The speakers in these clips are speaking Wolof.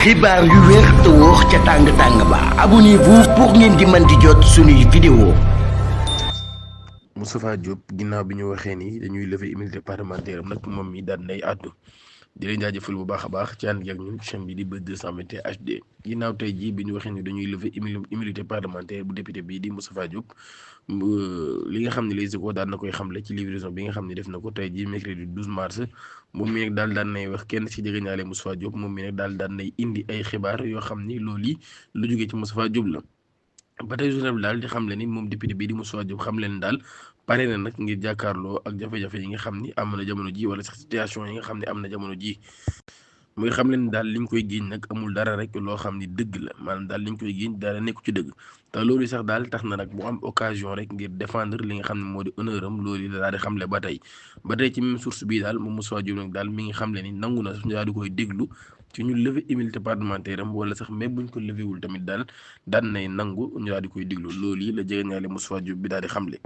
xibaar yu wér te wóor ca tàng ba abonnez-vous pour ngeen di mën di jot suñuy vidéo. Moustapha Diop ginnaaw bi ñu waxee ni dañuy lever immunité parlementaire am nag moom mi daan nay àddu di leen jaajëfal bu baax a baax ci ànd ak ñun chaîne bi di Buzz 221 HD ginnaaw tey jii bi ñu waxee ni dañuy lever immunité parlementaire bu député bii di Moustapha Diop li nga xam ne Les Échos daan na koy xamle ci livraison bi nga xam ne def na ko tey jii mercredi 12 mars moom mi nag daal daan nay wax kenn ci jegeñaale Moustapha Diop moom mi nag daal daan nay indi ay xibaar yoo xam ni loolu yi lu jógee ci Moustapha Diop la. ba tey journal bi daal di xamle ni moom député bii di Moustapha Diop xam leen daal pare na nag ngir jàkkaarloo ak jafe-jafe yi nga xam ni am na jamono ji wala sax situation yi nga xam ne am na jamono ji muy xam leen daal liñ koy giiñ nag amul dara rek loo xam ni dëgg la maanaam daal liñ koy giiñ dara nekku ci dëgg te loolu sax daal tax na nag mu am occasion rek ngir défendre li nga xam ne moo di honneur am loolu la daal di xamle ba tey ci même source bii daal moom Moustapha Diop nag daal mi ngi xamle ni nangu na sax ñu daal di koy déglu ci ñu lever immunité parlementaire am wala sax même buñ ko lever wul tamit daal daan nay nangu ñu daal di koy déglu loolu yi la jegeñaale Moustapha Diop bi daal di xamle.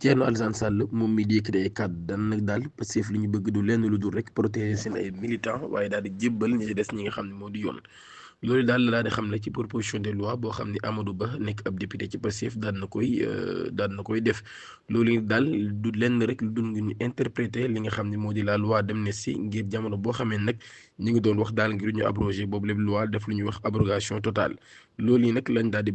Thierno Alassane Sall moom mi di yëkkati ay kàddu daan nag daal Pastef li ñu bëgg du lenn lu dul rek protéger seen ay militants waaye daal di jébbal ñi ci des ñi nga xam ne moo di yoon. loolu daal la daal di xamle ci proposition de loi boo xam ne Amadou Ba nekk ab député ci Pastef daan na koy def loolu daal du lenn rek lu dul ngir ñu interpréter li nga xam ne moo di la loi d'amnistie ngir jamono boo xamee nag ñu ngi doon wax daal ngir ñu abroger boobu lépp loi def lu ñuy wax abrogation totale loolu yi nag lañ daal di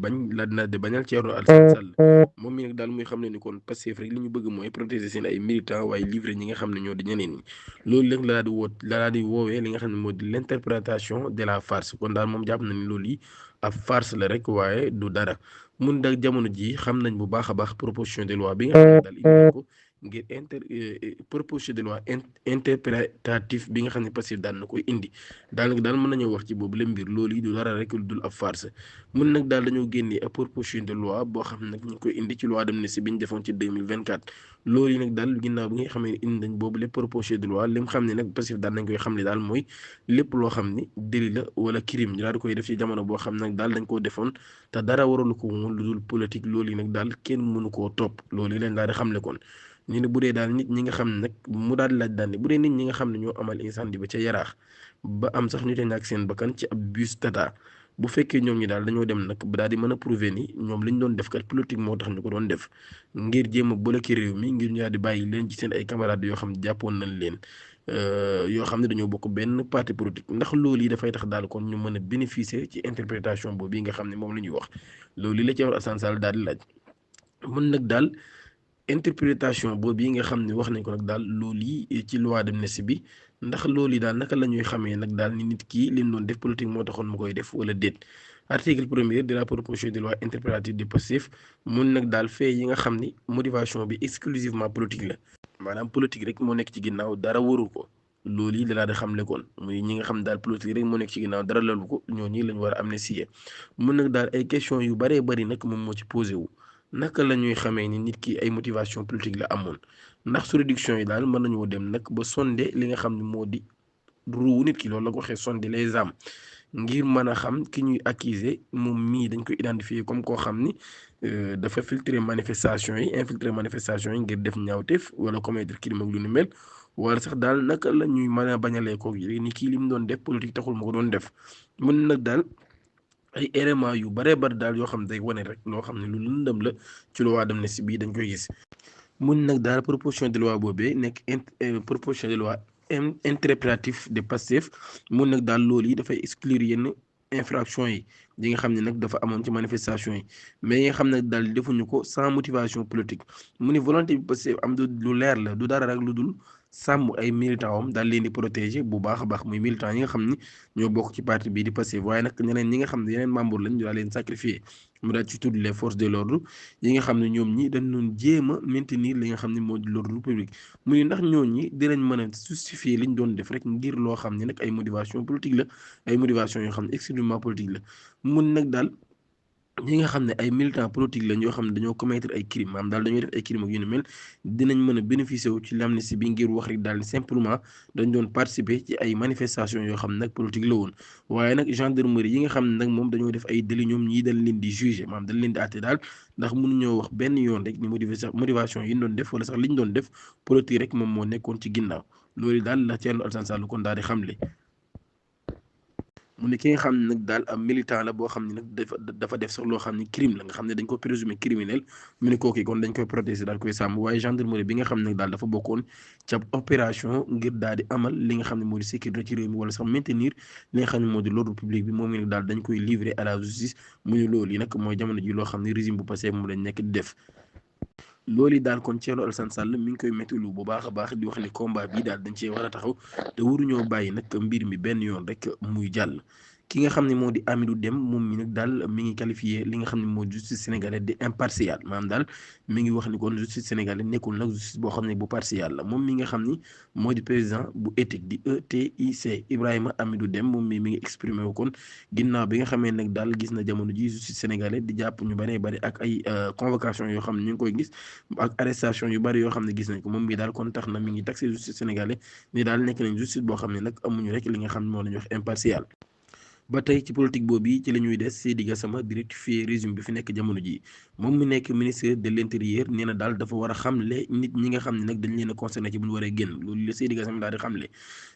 bañal Thierno Alassane Sall moom mi nag daal muy xam ne ni kon Pastef rek li ñu bëgg mooy protéger seen ay militants waaye livrer ñi nga xam ne ñoo di ñeneen ñi loolu nag la daal di woowee li nga xam ne moo di l'interprétation de la farce kon daal moom jàpp na ni loolu yi ab farce la rek waaye du dara mun nag jamono ji xam nañ bu baax a baax proposition de loi bi nga xam ne daal indi nañ ko ngir proposition de loi interprétatif bi nga xam ne Pastef daan na koy indi daal mën nañoo wax ci boobu la mbir loolu yi du dara rek lu dul ab farce mun nag daal dañoo génnee ab proposition de loi boo xam ne nag ñu ngi koy indi ci loi d'amnistie bi ñu defoon ci 2024 loolu yi nag daal ginnaaw bi nga xamee ne indi nañ boobu lépp proposition de loi li mu xam ne nag Pastef daan nañ koy xam ne daal mooy lépp loo xam ni délit la wala crime ñu daal di koy def ci jamono boo xam nag daal dañ koo defoon te dara waralu ko woon lu dul politique loolu yi nag daal kenn mënu koo topp loolu yi leen daal di xamle kon ñu ne bu dee daal nit ñi nga xam ne nag mu daal di laaj daal ne bu dee nit ñi nga xam ne ñoo amal incendie ba ca Yaraax ba am sax ñu te ñàkk seen bakkan ci ab bus Tata bu fekkee ñoom ñi daal dañoo dem nag ba daal di mën a prouver ni ñoom li ñu doon def kat politique moo tax ñu ko doon def ngir jéem a bloquer réew mi ngir ñu daal di bàyyi leen ci seen ay camarades yoo xam ne jàppoon nañ leen yoo xam ne dañoo bokk benn parti politique ndax loolu yi dafay tax daal kon ñu mën a bénéficier ci interprétation boobu yi nga xam ne moom la ñuy wax loolu yi la Thierno Alassane Sall daal di laaj mën nag daal interprétation boobu yi nga xam ne wax nañ ko nag daal loolu yi ci loi d'amnistie bi ndax loolu yi daal naka la ñuy xamee nag daal ni nit kii li mu doon def politique moo taxoon mu koy def wala déet article premier de la proposition de loi interprétative du Pastef mun nag daal fee yi nga xam ni motivation bi exclusivement politique la maanaam politique rek moo nekk ci ginnaaw dara waru ko loolu yi dalaa di xamle kon muy ñi nga xam daal politique rek moo nekk ci ginnaaw dara lalu ko ñooñu lañ war a amnistier mun nag daal ay question yu baree bari nag moom moo ci posé wu naka la ñuy xamee ni nit ki ay motivation politique la amoon ndax juridiction yi daal mën nañoo dem nag ba sonder li nga xam ne moo di ruu nit ki loolu la ko waxee sonder les âmes ngir mën a xam ki ñuy accuser moom mii dañ koy identifier comme koo xam ni dafa infiltrer manifestation yi ngir def ñaawteef wala commettre crime ak lu ni mel wala sax daal naka la ñuy mën a bañalee ko ni kii li mu doon def politique taxul ma ko doon def mën nag daal ay éléments yu baree bari daal yoo xam ne day wane rek loo xam ne lu lëndëm la ci loi d'amnistie bii dañ koy gis mun nag daal proposition de loi boobee nekk proposition de loi interprétatif de Pastef mun nag daal loolu yi dafay exclure yenn infraction yi nga xam ne nag dafa amoon ci manifestation yi mais yi nga xam ne daal defuñu ko sans motivation politique mu ni volonté bi Pastef am du lu leer la du dara rek lu dul sàmm ay militants am daal leen di protéger bu baax a baax muy militants yi nga xam ni ñoo bokk ci parti bii di Pastef waaye nag ñeneen ñi nga xam ne yeneen membre lañ ñu daal leen sacrifier mu daal ci tudd les forces de l'ordre yi nga xam ne ñoom ñi dañ doon jéem a maintenir li nga xam ne moo di l'ordre public muy ndax ñooñ ñi dinañ mën a justifier li ñu doon def rek ngir loo xam ne nag ay motivation politique la ay motivation yoo xam ne extrêmement politique la mun nag daal ñi nga xam ne ay militants politique lañ yoo xam ne dañoo commettre ay crimes maanaam daal dañoo def ay crimes ak yu ni mel dinañ mën a bénéficier wu ci l'amnistie bi ngir wax rek daal simplement dañ doon participer ci ay manifestations yoo xam ne nag politique la woon waaye nag gendarmerie yi nga xam ne nag moom dañoo def ay délits ñoom ñii dañ leen di juger maanaam dañ leen di àtte daal ndax mënuñoo wax benn yoon rek ni motivation yi ñu doon def wala sax li ñu doon def politique rek moom moo nekkoon ci ginnaaw loolu daal la Thierno Alassane Sall kon daal di xamle. mu ne ki nga xam ne nag daal am militant la boo xam ne nag dafa def sax loo xam ne crime la nga xam ne dañ ko présumé criminel mu ne kooku kon dañ koy protéger daal koy sàmm waaye gendarmerie bi nga xam ne nag daal dafa bokkoon ca opération ngir daal di amal li nga xam ne moo di sécurité ci réew mi wala sax maintenir li nga xam ne moo di l'ordre public bi moom mi nag daal dañ koy livrer à la justice mu ne loolu yi nag mooy jamono ji loo xam ne régime bu passé moom lañ nekk di def. loolu yi daal kon Thierno Alassane Sall mi ngi koy méttilu bu baax a baax di wax ni combat bi daal dañ cee war a taxaw te waruñoo bàyyi nag mbir mi benn yoon rek muy jàll. ki nga xam ne moo di Amidou Deme moom mi nag daal mi ngi qualifié li nga xam ne moo justice sénégalaise di impartial maanaam daal mi ngi wax ni kon justice sénégalaise nekkul nag justice boo xam ne bu partial la moom mi nga xam ni moo di président bu éthique di ETIC Ibrahima Amidou Deme moom mi ngi exprimé wu kon ginnaaw bi nga xamee nag daal gis na jamono ji justice sénégalaise di jàpp ñu bëree bëri ak ay convocation yoo xam ne ñu ngi koy gis ak arrestation yu bëri yoo xam ne gis nañ ko moom mi daal kon tax na mi ngi taxé justice sénégalaise ni daal nekk nañ justice boo xam ne nag amuñu rek li nga xam ne moo lañu wax impartial. ba tey ci politique boobu ci la ñuy des Seydi Gassama di rectifier régime bi fi nekk jamono ji moom mi nekk ministre de l'intérieur nee na daal dafa war a xamle nit ñi nga xam ne nag dañ leen a concerné ci bu ñu waree génn loolu la Seydi Gassama daal di xamle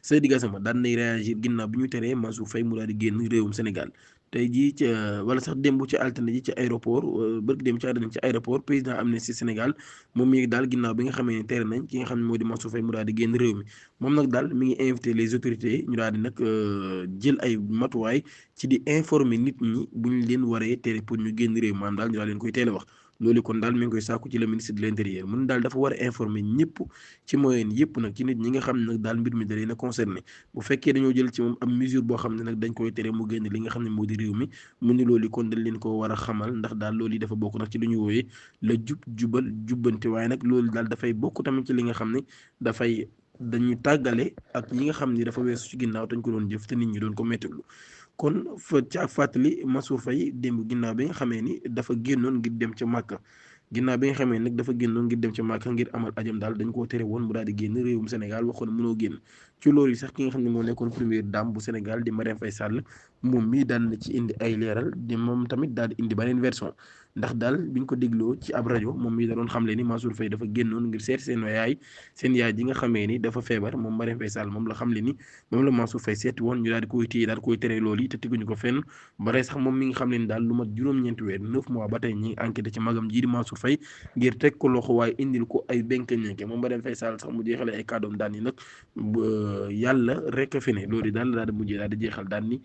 Seydi Gassama daan nay réagir ginnaaw bi ñu teree Mansour Faye mu daal di génn réewum Sénégal tey jii ca wala sax démb ci altine ji ci aéroport bërki démb ci àddina ci aéroport président Amnesty Sénégal moom mi daal ginnaaw bi nga xamee ne tere nañ ki nga xam ne moo di Mansour Faye mu daal di génn réew mi moom nag daal mi ngi invité les autorités ñu daal di nag jël ay matuwaay ci di informer nit ñi bu ñu leen waree tere pour ñu génn réew maanaam daal ñu daal leen koy teel a wax loolu kon daal mi ngi koy sàkku ci le ministre de l'intérieur mun daal dafa war a informer ñëpp ci moyen yëpp nag ci nit ñi nga xam ne nag daal mbir mi da leen a concerné bu fekkee dañoo jël ci moom am mesure boo xam ne nag dañ koy tere mu génn li nga xam ne moo di réew mi mu ni loolu kon dañ leen ko war a xamal ndax daal loolu yi dafa bokk nag ci lu ñu wooyee la jubal jubbante waaye nag loolu daal dafay bokk tamit ci li nga xam ne dafay dañu tàggale ak ñi nga xam ni dafa weesu ci ginnaaw dañ ko doon jëf te nit ñi doon ko méttitlu kon ci ak fàttali Mansour Faye démb ginnaaw bi nga xamee ni dafa génnoon ngir dem ca Màkka ginnaaw bi nga xamee nag dafa génnoon ngir dem ca Màkka ngir amal ajam daal dañ koo tere woon mu daal di génn réewum Sénégal waxoon mënoo génn ci loolu sax ki nga xam ne moo nekkoon première dame bu Sénégal di Marième Faye Sall moom mii daan na ci indi ay leeral di moom tamit daal di indi beneen version ndax daal biñ ko dégloo ci ab rajo moom mii da doon xamle ni Mansour Faye dafa génnoon ngir seet seen yaay ji nga xamee ni dafa feebar moom Marième Faye Sall moom la xamle ni moom la Mansour Faye seeti woon ñu daal di koy téye daal di koy tere loolu yi te teguñu ko fenn ba tey sax moom mi nga xam ne ni daal lu mat juróom-ñeenti weer 9 mois ba tey ñi ngi enquêté ci magam jii di Mansour Faye ngir teg ko loxo waaye indil ko ay benk-ñenke moom Marième Faye Sall sax mu jeexale ay kàddoom daan ni nag yàlla rek a fi ne loolu daal daal di mujjee daal di jeexal daan ni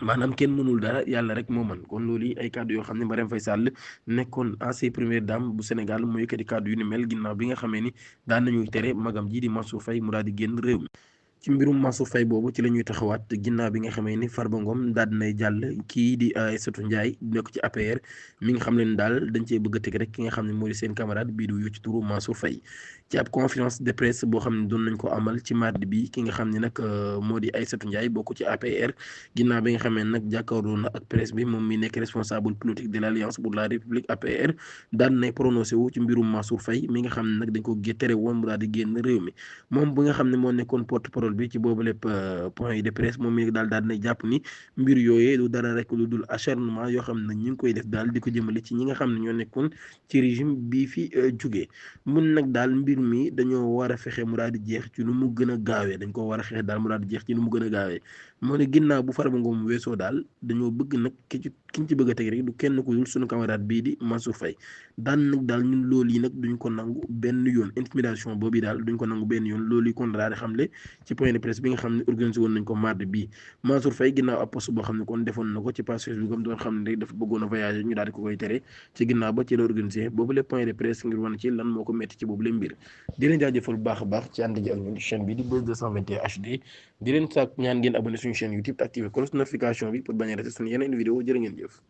maanaam kenn mënul dara yàlla rek moo mën kon loolu ay kàddu yoo xam ne Marième Faye Sall nekkoon ancienne première dame bu Sénégal mooy yëkkati kàddu yu ni mel ginnaaw bi nga xamee ni daan nañuy tere magam ji di Mansour Faye mu daal di génn réew mi ci mbirum Mansour Faye boobu ci la ñuy taxawaat ginnaaw bi nga xamee ni Farba Ngom daal dinay jàll kii di Aïssatou Ndiaye nekk ci APR mi nga xam ne daal dañ cee bëgg a teg rek ki nga xam ne moo di seen camarade bii di wuyu ci turu Mansour Faye ci ab conférence de presse boo xam ne doon nañ ko amal ci mardi bi ki nga xam ne nag moo di Aïssatou Ndiaye bokk ci APR ginnaaw bi nga xamee ne nag jàkkaarloo na ak presse bi moom mi nekk responsable politique de l'Alliance pour la République APR daal nay prononcé wu ci mbirum Mansour Faye mi nga xam ne nag dañ ko tere woon mu daal di génn réew mi moom bi nga xam ne moo nekkoon porte-parole bi ci boobu lépp point yi de presse moom mi daal dina jàpp ni mbir yooyee du dara rek lu dul acharnement yoo xam ne ñu ngi koy def daal di ko jëmale ci ñi nga xam ne ñoo nekkoon ci régime bii fi jugee mun nag daal mbir mi dañoo war a fexe mu daal di jeex ci nu mu gën a gaawee dañ ko war a xeex daal mu daal di jeex ci nu mu gën a gaawee moo ne ginnaaw bu Farba Ngom weesoo daal dañoo bëgg nag ki ñu ci bëgg a teg rek du kenn ku dul suñu camarade bii di Mansour Faye daan nag daal ñun loolu yi nag duñ ko nangu benn yoon intimidation boobu daal duñ ko nangu benn yoon loolu yi kon daal di xamle ci point de presse bi nga xam ne organisé woon nañ ko mardi bii Mansour Faye ginnaaw ab poste boo xam ne kon defoon na ko ci page Facebook am doon xam ne rek dafa bëggoon a voyager ñu daal di ko koy tere ci ginnaaw ba ci la organisé boobu le point de presse ngir wan ci lan moo ko metti ci boobu le mbir di leen jaajëfal bu baax a baax ci ànd ji ak ñun chaîne bi di Buzz 221 HD di leen sàkk ñaan ngeen abonné suñu chaîne YouTube te activé cloche notification bi pour bañ a rater suñu yeneen vidéo jërë ngeen jëf